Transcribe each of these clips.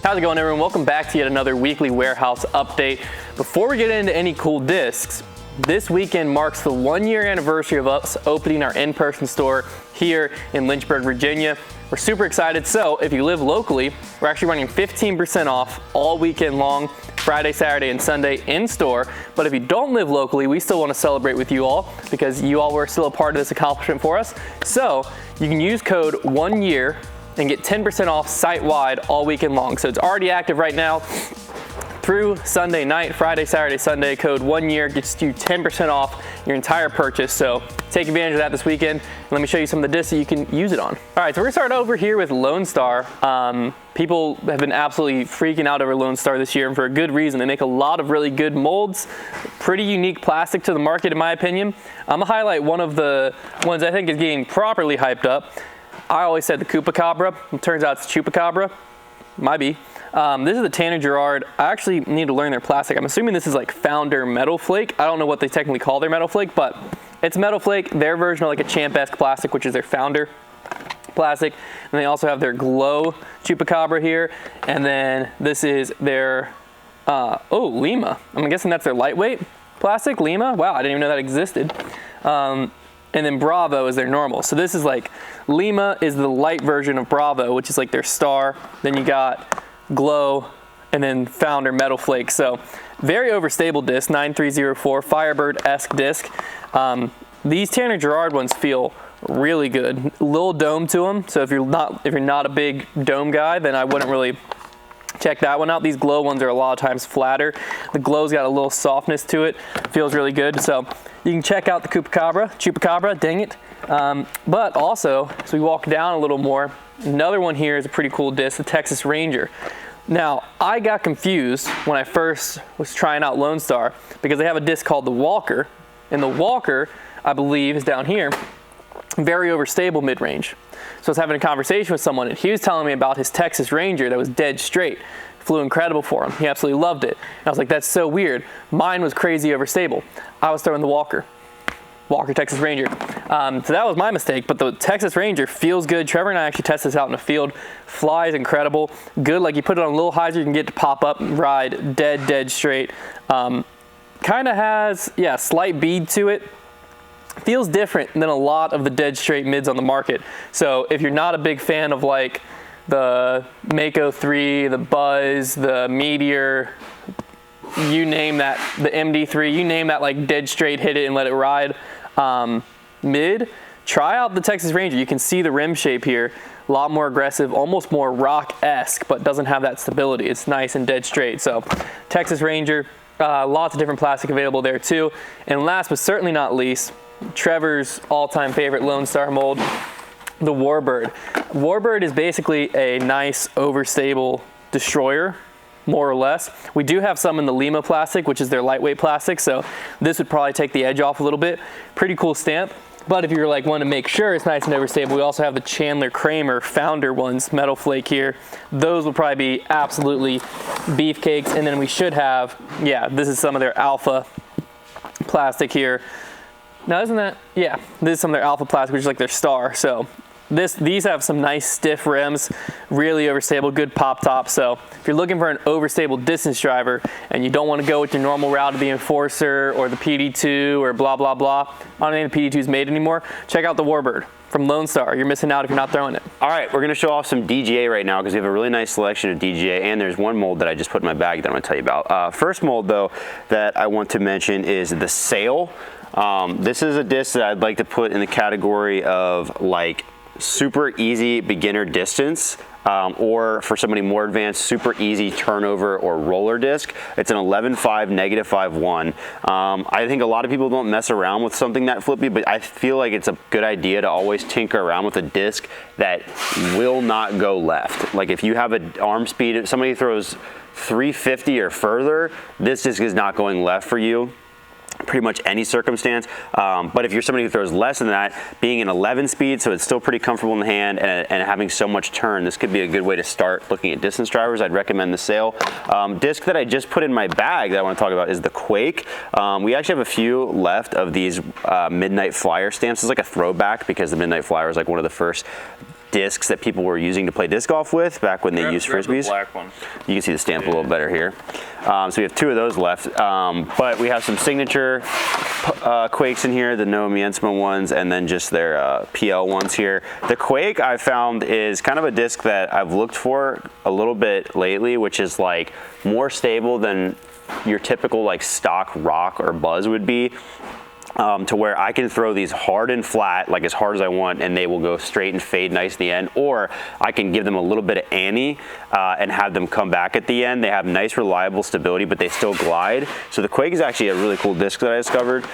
How's it going, everyone? Welcome back to yet another weekly warehouse update. Before we get into any cool discs, this weekend marks the 1-year anniversary of us opening our in-person store here in Lynchburg, Virginia. We're super excited. So if you live locally, we're actually running 15% off all weekend long, Friday, Saturday, and Sunday in store. But if you don't live locally, we still want to celebrate with you all because you all were still a part of this accomplishment for us. So you can use code 1YEAR and get 10% off site-wide all weekend long. So it's already active right now through Sunday night, Friday, Saturday, Sunday. Code 1YEAR gets you 10% off your entire purchase. So take advantage of that this weekend. Let me show you some of the discs that you can use it on. All right, so we're gonna start over here with Lone Star. People have been absolutely freaking out over Lone Star this year, and for a good reason. They make a lot of really good molds, pretty unique plastic to the market in my opinion. I'm gonna highlight one of the ones I think is getting properly hyped up. I always said the Chupacabra. It turns out it's Chupacabra. Might be. This is the Tanner Gerard. I actually need to learn their plastic. I'm assuming this is like Founder Metal Flake. I don't know what they technically call their Metal Flake, but it's Metal Flake, their version of like a Champ-esque plastic, which is their Founder plastic. And they also have their Glow Chupacabra here. And then this is their, Lima. I'm guessing that's their lightweight plastic, Lima. Wow, I didn't even know that existed. And then Bravo is their normal. So this is like, Lima is the light version of Bravo, which is like their Star. Then you got Glow, and then Founder Metal Flake. So very overstable disc, 9304, Firebird-esque disc. These Tanner Gerard ones feel really good. A little dome to them. So if you're not a big dome guy, then I wouldn't really check that one out. These Glow ones are a lot of times flatter. The Glow's got a little softness to it. Feels really good. So you can check out the Chupacabra, dang it. But also, as we walk down a little more, another one here is a pretty cool disc, the Texas Ranger. Now, I got confused when I first was trying out Lone Star because they have a disc called the Walker, and the Walker, I believe, is down here, very overstable mid-range. So I was having a conversation with someone, and he was telling me about his Texas Ranger that was dead straight. Flew incredible for him. He absolutely loved it. And I was like, that's so weird. Mine was crazy overstable. I was throwing the Walker Texas Ranger. So that was my mistake, but the Texas Ranger feels good. Trevor and I actually tested this out in the field. Flies incredible. Good, like you put it on a little hyzer, you can get to pop up and ride dead straight. Kind of has, slight bead to it. Feels different than a lot of the dead straight mids on the market. So if you're not a big fan of like the Mako 3, the Buzz, the Meteor, you name that, the MD3, you name that like dead straight, hit it and let it ride mid, try out the Texas Ranger. You can see the rim shape here, a lot more aggressive, almost more rock-esque, but doesn't have that stability. It's nice and dead straight. So Texas Ranger, lots of different plastic available there too. And last but certainly not least, Trevor's all-time favorite Lone Star mold, the Warbird. Warbird is basically a nice overstable destroyer, more or less. We do have some in the Lima plastic, which is their lightweight plastic, so this would probably take the edge off a little bit. Pretty cool stamp. But if you're like wanting to make sure it's nice and overstable, we also have the Chandler Kramer Founder ones, Metal Flake here. Those will probably be absolutely beefcakes. And then we should have, this is some of their Alpha plastic here. Now isn't that, this is some of their Alpha plastic, which is like their Star. So these have some nice stiff rims, really overstable, good pop top. So if you're looking for an overstable distance driver and you don't want to go with your normal route of the Enforcer or the PD2 or blah, blah, blah, I don't think the PD2 is made anymore, check out the Warbird from Lone Star. You're missing out if you're not throwing it. All right, we're gonna show off some DGA right now because we have a really nice selection of DGA, and there's one mold that I just put in my bag that I'm gonna tell you about. First mold though that I want to mention is the Sail. This is a disc that I'd like to put in the category of like super easy beginner distance, or for somebody more advanced, super easy turnover or roller disc. It's an 11.5 -5.1. I think a lot of people don't mess around with something that flippy, but I feel like it's a good idea to always tinker around with a disc that will not go left. Like if you have an arm speed, if somebody throws 350 or further, this disc is not going left for you. Pretty much any circumstance, but if you're somebody who throws less than that, being an 11 speed, so it's still pretty comfortable in the hand, and having so much turn, this could be a good way to start looking at distance drivers. I'd recommend the Sail. Disc that I just put in my bag that I want to talk about is the Quake. We actually have a few left of these Midnight Flyer stamps. It's like a throwback because the Midnight Flyer is like one of the first discs that people were using to play disc golf with back when they used Frisbees. The black one. You can see the stamp a little better here. So we have 2 of those left, but we have some signature Quakes in here, the Noah Miensma ones, and then just their PL ones here. The Quake I found is kind of a disc that I've looked for a little bit lately, which is like more stable than your typical like stock rock or buzz would be. To where I can throw these hard and flat, like as hard as I want, and they will go straight and fade nice in the end, or I can give them a little bit of ante and have them come back at the end. They have nice reliable stability, but they still glide. So the Quake is actually a really cool disc that I discovered.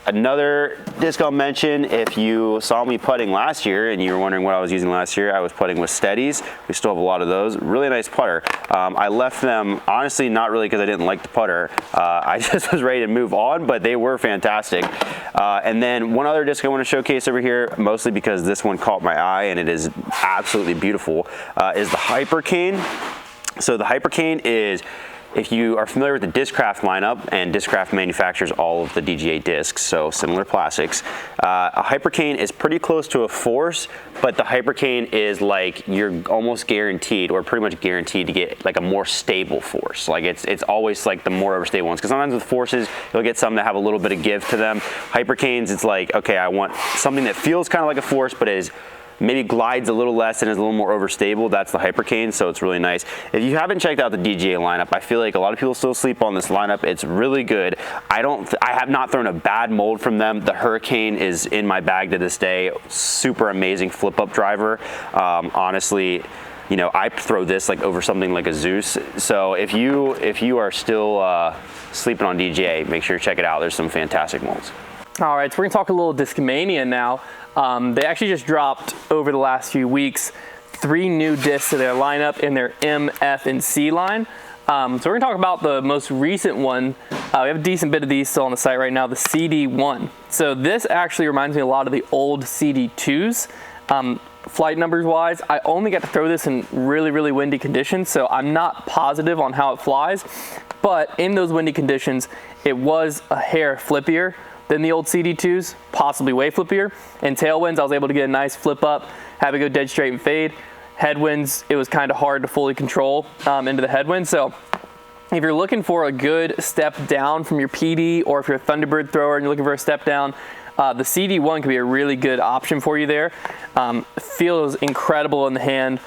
Another disc I'll mention, if you saw me putting last year and you were wondering what I was using last year, I was putting with Steadies. We still have a lot of those. Really nice putter. I left them, honestly, not really because I didn't like the putter. I just was ready to move on, but they were fantastic. And then one other disc I want to showcase over here, mostly because this one caught my eye and it is absolutely beautiful, is the Hypercane. So the Hypercane is, if you are familiar with the Discraft lineup, and Discraft manufactures all of the DGA discs, so similar plastics, a Hypercane is pretty close to a Force, but the Hypercane is like you're almost guaranteed, or pretty much guaranteed, to get like a more stable Force. Like it's always like the more overstable ones, because sometimes with Forces you'll get some that have a little bit of give to them. Hypercanes, it's like, okay, I want something that feels kind of like a Force, but is maybe glides a little less and is a little more overstable. That's the Hypercane, so it's really nice. If you haven't checked out the DGA lineup, I feel like a lot of people still sleep on this lineup. It's really good. I have not thrown a bad mold from them. The Hurricane is in my bag to this day. Super amazing flip-up driver. Honestly, you know, I throw this like over something like a Zeus. So if you are still sleeping on DGA, make sure to check it out. There's some fantastic molds. All right, so we're gonna talk a little Discmania now. They actually just dropped over the last few weeks 3 new discs to their lineup in their M, F, and C line. So we're gonna talk about the most recent one. We have a decent bit of these still on the site right now, the CD1. So this actually reminds me a lot of the old CD2s. Flight numbers wise, I only got to throw this in really, really windy conditions, so I'm not positive on how it flies. But in those windy conditions, it was a hair flippier than the old CD2s, possibly way flippier. In tailwinds, I was able to get a nice flip up, have it go dead straight and fade. Headwinds, it was kind of hard to fully control into the headwind. So if you're looking for a good step down from your PD, or if you're a Thunderbird thrower and you're looking for a step down, the CD1 could be a really good option for you there. Feels incredible in the hand.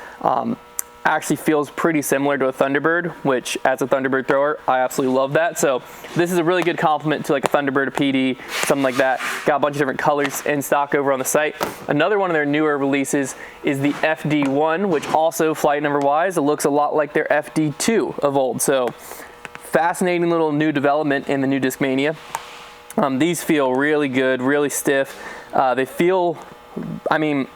Actually feels pretty similar to a Thunderbird, which as a Thunderbird thrower, I absolutely love that. So this is a really good complement to like a Thunderbird, a PD, something like that. Got a bunch of different colors in stock over on the site. Another one of their newer releases is the FD1, which also flight number wise, it looks a lot like their FD2 of old. So fascinating little new development in the new Discmania. These feel really good, really stiff. They feel, I mean,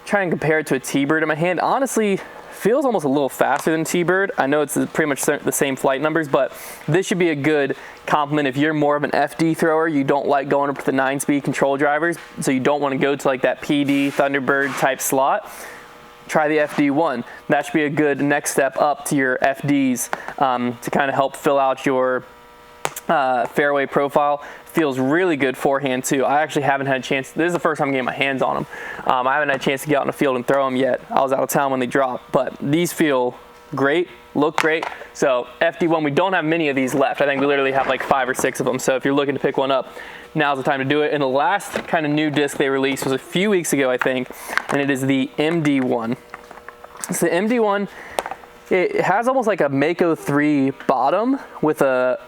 try and compare it to a T-Bird in my hand. Honestly, feels almost a little faster than T-Bird. I know it's pretty much the same flight numbers, but this should be a good complement if you're more of an FD thrower. You don't like going up with the 9-speed control drivers, so you don't want to go to like that PD, Thunderbird type slot. Try the FD1. That should be a good next step up to your FDs to kind of help fill out your fairway profile. Feels really good forehand too. I actually haven't had a chance. This is the first time I'm getting my hands on them. I haven't had a chance to get out in the field and throw them yet. I was out of town when they dropped, but these feel great, look great. So FD1, we don't have many of these left. I think we literally have like 5 or 6 of them. So if you're looking to pick one up, now's the time to do it. And the last kind of new disc they released was a few weeks ago, I think, and it is the MD1. So the MD1, it has almost like a Mako 3 bottom with a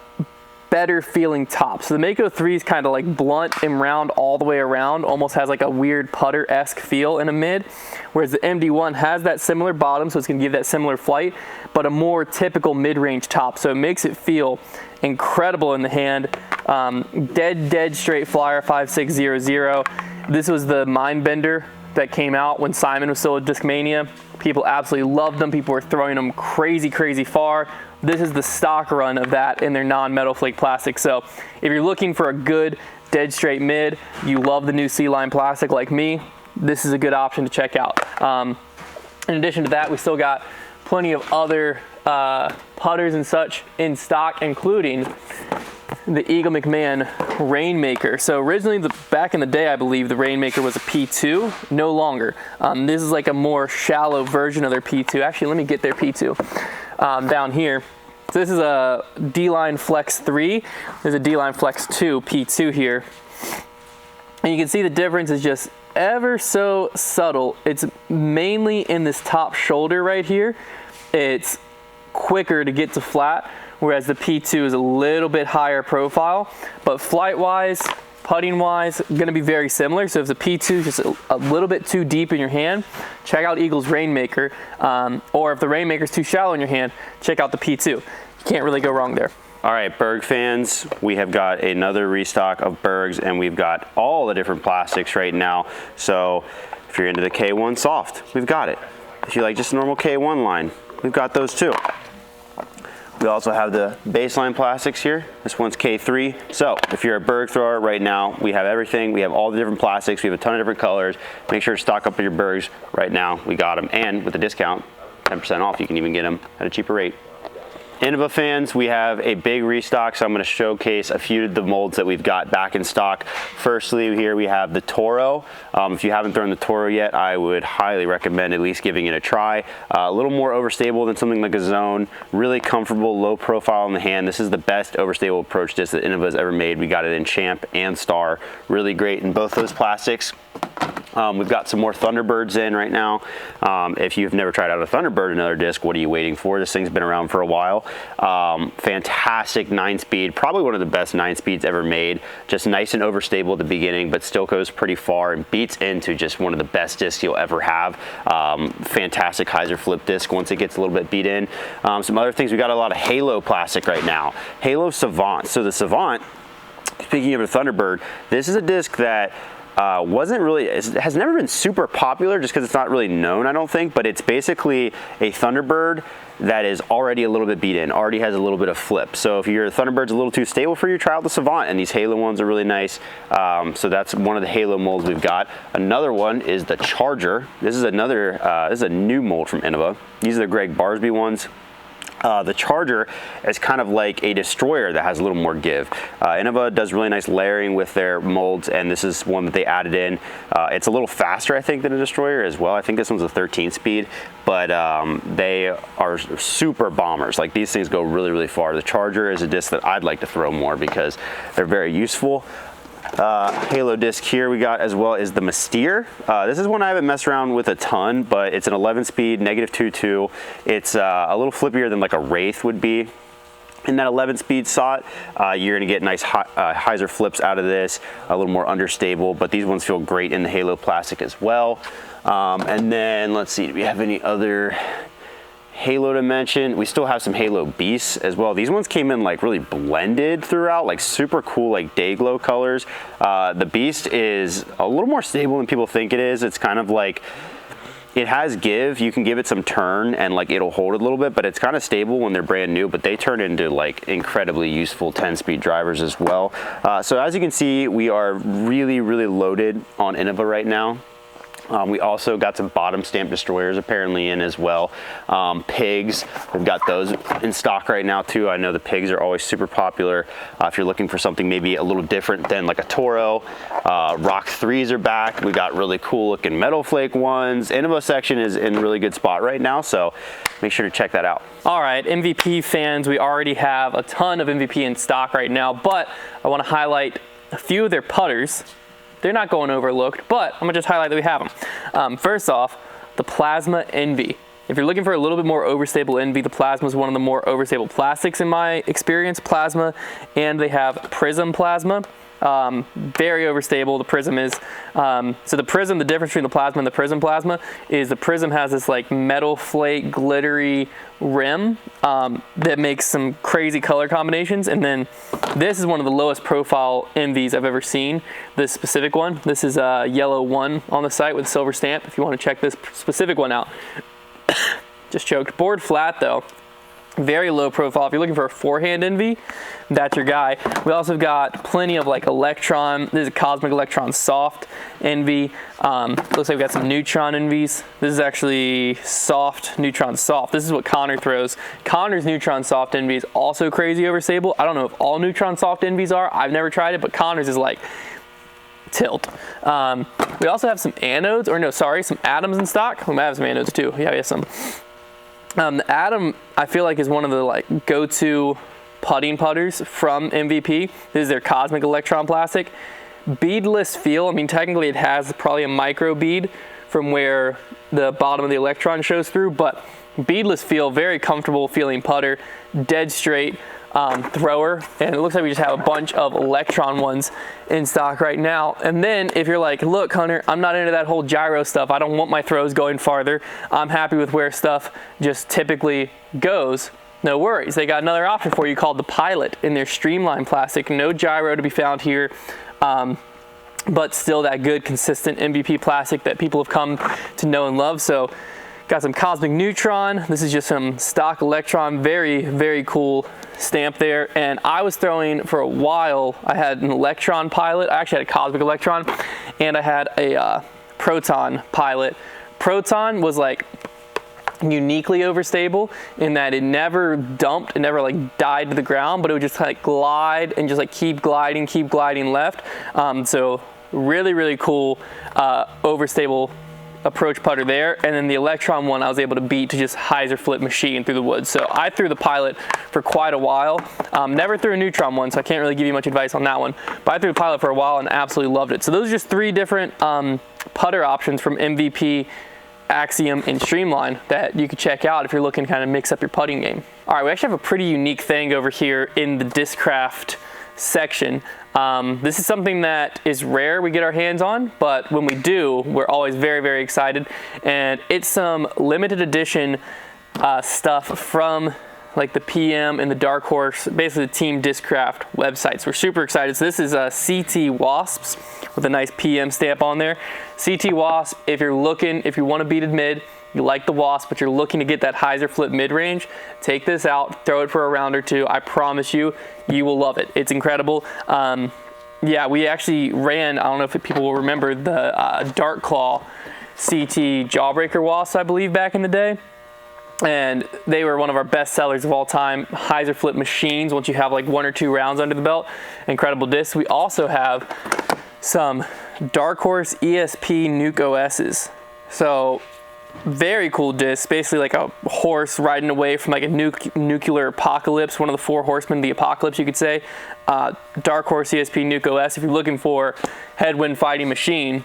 better feeling top. So the Mako 3 is kind of like blunt and round all the way around, almost has like a weird putter-esque feel in a mid, whereas the MD1 has that similar bottom, so it's going to give that similar flight, but a more typical mid-range top. So it makes it feel incredible in the hand. Dead straight flyer 5600. This was the mind bender that came out when Simon was still at Discmania. People absolutely loved them. People were throwing them crazy far. This is the stock run of that in their non-metal flake plastic. So if you're looking for a good dead straight mid, you love the new C-Line plastic like me, this is a good option to check out. In addition to that, we still got plenty of other putters and such in stock, including the Eagle McMahon Rainmaker. So originally, back in the day, I believe the Rainmaker was a P2, no longer. This is like a more shallow version of their P2. Actually, let me get their P2 down here. So this is a D-Line Flex 3. There's a D-Line Flex 2 P2 here. And you can see the difference is just ever so subtle. It's mainly in this top shoulder right here. It's quicker to get to flat, whereas the P2 is a little bit higher profile, but flight-wise, putting-wise, gonna be very similar. So if the P2 is just a little bit too deep in your hand, check out Eagle's Rainmaker, or if the Rainmaker is too shallow in your hand, check out the P2. You can't really go wrong there. All right, Berg fans, we have got another restock of Bergs, and we've got all the different plastics right now. So if you're into the K1 soft, we've got it. If you like just a normal K1 line, we've got those too. We also have the baseline plastics here. This one's K3. So if you're a Berg thrower right now, we have everything. We have all the different plastics. We have a ton of different colors. Make sure to stock up on your Bergs right now. We got them. And with the discount, 10% off, you can even get them at a cheaper rate. Innova fans, we have a big restock, so I'm going to showcase a few of the molds that we've got back in stock. Firstly, here we have the Toro. If you haven't thrown the Toro yet, I would highly recommend at least giving it a try. A little more overstable than something like a Zone. Really comfortable, low profile in the hand. This is the best overstable approach disc that Innova has ever made. We got it in Champ and Star. Really great in both those plastics. We've got some more Thunderbirds in right now. If you've never tried out a Thunderbird, another disc, what are you waiting for? This thing's been around for a while. Fantastic 9-speed, probably one of the best 9-speeds ever made. Just nice and overstable at the beginning, but still goes pretty far and beats into just one of the best discs you'll ever have. Fantastic hyzer flip disc once it gets a little bit beat in. Some other things, we got a lot of Halo plastic right now. Halo Savant. So the Savant, speaking of a Thunderbird, this is a disc that has never been super popular just because it's not really known, I don't think, but it's basically a Thunderbird that is already a little bit beat in, already has a little bit of flip. So if your Thunderbird's a little too stable for you, try out the Savant, and these Halo ones are really nice. So that's one of the Halo molds we've got. Another one is the Charger. This is this is a new mold from Innova. These are the Greg Barsby ones. The Charger is kind of like a Destroyer that has a little more give. Innova does really nice layering with their molds, and this is one that they added in. It's a little faster, I think, than a Destroyer as well. I think this one's a 13 speed, but they are super bombers. Like, these things go really, really far. The Charger is a disc that I'd like to throw more because they're very useful. Halo disc here we got as well is the Mystere. This is one I haven't messed around with a ton, but it's an 11 speed, -2.2. It's a little flippier than like a Wraith would be. In that 11 speed slot, you're gonna get nice hyzer flips out of this, a little more understable, but these ones feel great in the Halo plastic as well. And then let's see, do we have any other Halo to mention? We still have some Halo Beasts as well. These ones came in like really blended throughout, like super cool, like day glow colors. The Beast is a little more stable than people think it is. It's kind of like, it has give. You can give it some turn and like it'll hold it a little bit, but it's kind of stable when they're brand new, but they turn into like incredibly useful 10-speed drivers as well. So as you can see, we are really, really loaded on Innova right now. We also got some bottom stamp Destroyers apparently in as well. Pigs, we've got those in stock right now too. I know the Pigs are always super popular. If you're looking for something maybe a little different than like a Toro. Rock 3s are back. We got really cool looking Metal Flake ones. Innova section is in a really good spot right now, so make sure to check that out. All right, MVP fans, we already have a ton of MVP in stock right now, but I want to highlight a few of their putters. They're not going overlooked, but I'm gonna just highlight that we have them. First off, the Plasma Envy. If you're looking for a little bit more overstable Envy, the Plasma is one of the more overstable plastics in my experience, Plasma, and they have Prism Plasma. Very overstable, the Prism is. So the Prism, the difference between the Plasma and the Prism Plasma is the Prism has this like metal flake glittery rim that makes some crazy color combinations, and then this is one of the lowest profile Envies I've ever seen, this specific one. This is a yellow 1 on the site with a silver stamp if you want to check this specific one out. Just choked. Board flat though. Very low profile. If you're looking for a forehand NV, that's your guy. We also got plenty of like Electron. This is a Cosmic Electron Soft NV. Looks like we got some Neutron NVs. This is actually Soft, Neutron Soft. This is what Connor throws. Connor's Neutron Soft NV is also crazy overstable. I don't know if all Neutron Soft NVs are. I've never tried it, but Connor's is like tilt. We also have some anodes, or no, sorry, some atoms in stock. We might have some anodes too. Yeah, we have some. The Atom, I feel like, is one of the like go-to putting putters from MVP. This is their Cosmic Electron plastic. Beadless feel. I mean, technically it has probably a micro bead from where the bottom of the Electron shows through, but beadless feel, very comfortable feeling putter, dead straight thrower. And it looks like we just have a bunch of Electron ones in stock right now. And then if you're like, look, Hunter, I'm not into that whole gyro stuff. I don't want my throws going farther. I'm happy with where stuff just typically goes. No worries. They got another option for you called the Pilot in their Streamline plastic. No gyro to be found here. But still that good, consistent MVP plastic that people have come to know and love. So got some Cosmic Neutron. This is just some stock Electron. Very, very cool stamp there. And I was throwing for a while, I had an Electron Pilot. I actually had a Cosmic Electron, and I had a Proton Pilot. Proton was like uniquely overstable in that it never dumped, it never like died to the ground, but it would just like glide and just like keep gliding left. So really, really cool overstable approach putter there. And then the Electron one I was able to beat to just hyzer flip machine through the woods. So I threw the Pilot for quite a while. Never threw a Neutron one, so I can't really give you much advice on that one, but I threw the Pilot for a while and absolutely loved it. So those are just 3 different putter options from MVP, Axiom, and Streamline that you could check out if you're looking to kind of mix up your putting game. All right, we actually have a pretty unique thing over here in the Discraft section. This is something that is rare we get our hands on, but when we do, we're always very, very excited. And it's some limited edition stuff from like the PM and the Dark Horse, basically the Team Discraft websites. We're super excited. So this is CT Wasps with a nice PM stamp on there. CT Wasp, if you want to beat it mid, you like the Wasp, but you're looking to get that hyzer flip mid-range, take this out, throw it for a round or two. I promise you, you will love it. It's incredible. Yeah, we actually ran, I don't know if people will remember, the Dark Claw CT Jawbreaker Wasps, I believe, back in the day. And they were one of our best sellers of all time. Hyzer flip machines once you have like 1 or 2 rounds under the belt. Incredible discs. We also have some Dark Horse ESP Nuke OS's. So very cool discs, basically like a horse riding away from like a nuclear apocalypse, one of the 4 horsemen of the apocalypse, you could say. Dark Horse ESP Nuke OS. If you're looking for headwind fighting machine,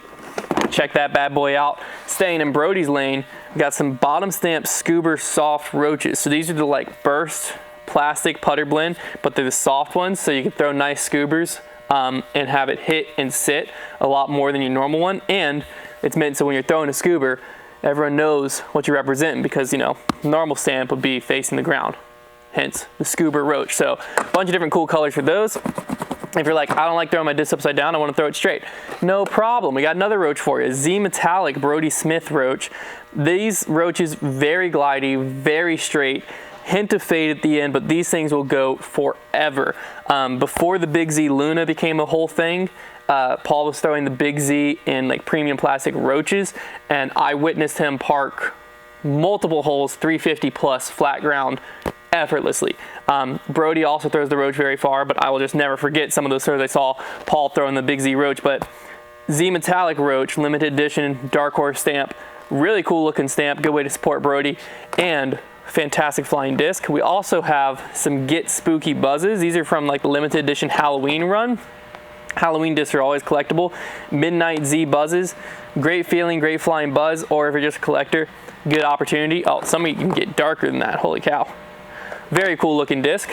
check that bad boy out. Staying in Brody's lane, we got some bottom stamp Scuba Soft Roaches. So these are the like burst plastic putter blend, but they're the soft ones, so you can throw nice Scubers and have it hit and sit a lot more than your normal one. And it's meant so when you're throwing a Scuba, everyone knows what you're representing, because, you know, normal stamp would be facing the ground, hence the Scuba Roach. So a bunch of different cool colors for those. If you're like, I don't like throwing my disc upside down, I want to throw it straight, no problem. We got another roach for you, Z Metallic Brody Smith Roach. These roaches, very glidey, very straight, hint of fade at the end, but these things will go forever. Before the Big Z Luna became a whole thing, Paul was throwing the Big Z in like premium plastic roaches, and I witnessed him park multiple holes, 350 plus flat ground, effortlessly. Brody also throws the roach very far, but I will just never forget some of those throws I saw Paul throwing the Big Z Roach. But Z Metallic Roach, limited edition, Dark Horse stamp, really cool looking stamp, good way to support Brody, and fantastic flying disc. We also have some Get Spooky Buzzes. These are from like the limited edition Halloween run. Halloween discs are always collectible. Midnight Z Buzzes, great feeling, great flying buzz, or if you're just a collector, good opportunity. Oh, some of you can get darker than that, holy cow. Very cool looking disc.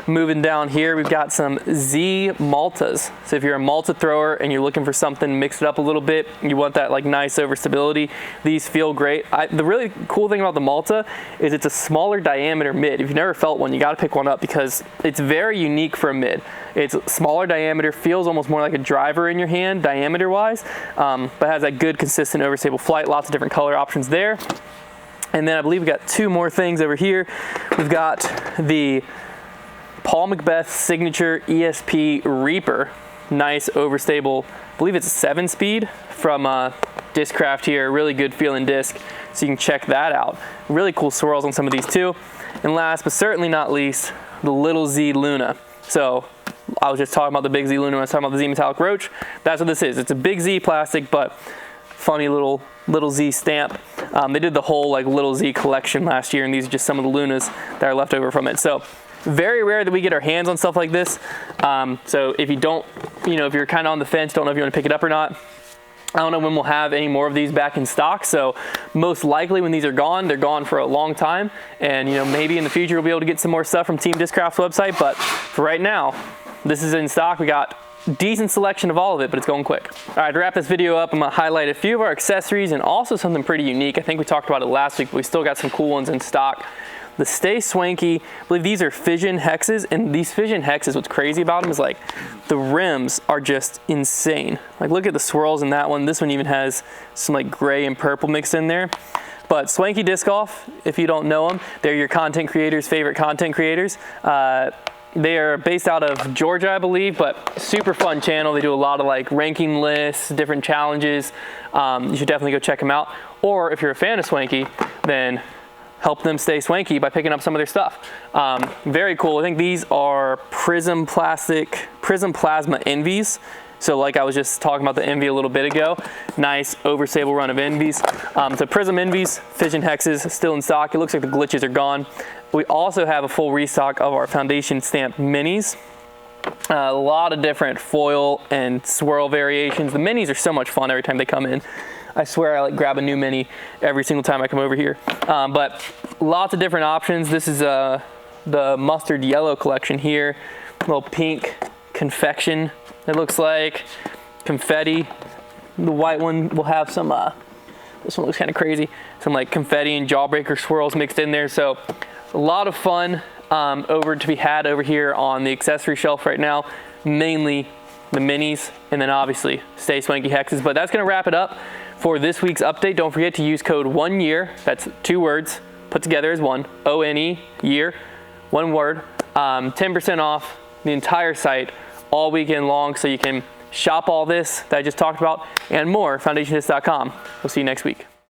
Moving down here, we've got some Z Maltas. So if you're a Malta thrower and you're looking for something to mix it up a little bit, you want that like nice overstability, these feel great. The really cool thing about the Malta is it's a smaller diameter mid. If you've never felt one, you gotta pick one up because it's very unique for a mid. It's smaller diameter, feels almost more like a driver in your hand diameter wise, but has that good consistent overstable flight, lots of different color options there. And then I believe we got 2 more things over here. We've got the Paul Macbeth Signature ESP Reaper. Nice overstable, I believe it's a 7-speed from Discraft here. Really good feeling disc, so you can check that out. Really cool swirls on some of these too. And last but certainly not least, the Little Z Luna. So I was just talking about the Big Z Luna when I was talking about the Z Metallic Roach. That's what this is. It's a Big Z plastic, but funny little Z stamp. They did the whole like Little Z collection last year, and these are just some of the Lunas that are left over from it. So very rare that we get our hands on stuff like this. So if you don't, if you're kind of on the fence, don't know if you want to pick it up or not, I don't know when we'll have any more of these back in stock. So most likely when these are gone, they're gone for a long time. And maybe in the future we'll be able to get some more stuff from Team Discraft's website. But for right now, this is in stock. We got decent selection of all of it, but it's going quick. All right, to wrap this video up, I'm gonna highlight a few of our accessories and also something pretty unique. I think we talked about it last week, but we still got some cool ones in stock. The Stay Swanky, I believe these are fission hexes, and these fission hexes, what's crazy about them is like the rims are just insane. Like look at the swirls in that one. This one even has some like gray and purple mixed in there. But Swanky Disc Golf, if you don't know them, they're your content creators' favorite content creators. They are based out of Georgia, I believe, but super fun channel. They do a lot of like ranking lists, different challenges. You should definitely go check them out. Or if you're a fan of Swanky, then help them stay swanky by picking up some of their stuff. Very cool. I think these are Prism Plasma Envies. So like I was just talking about the Envy a little bit ago, nice overstable run of Envies. So Prism Envies, fission hexes, still in stock. It looks like the glitches are gone. We also have a full restock of our foundation stamped minis. A lot of different foil and swirl variations. The minis are so much fun every time they come in. I swear I like grab a new mini every single time I come over here. But lots of different options. This is the mustard yellow collection here. Little pink confection, it looks like. Confetti. The white one will have some, this one looks kind of crazy. Some like confetti and jawbreaker swirls mixed in there. So a lot of fun to be had over here on the accessory shelf right now. Mainly the minis, and then obviously Stay Swanky hexes. But that's gonna wrap it up for this week's update. Don't forget to use code ONEYEAR, that's 2 words put together as one, ONE, year, 1 word, 10% off the entire site all weekend long, so you can shop all this that I just talked about and more, foundationdisc.com. We'll see you next week.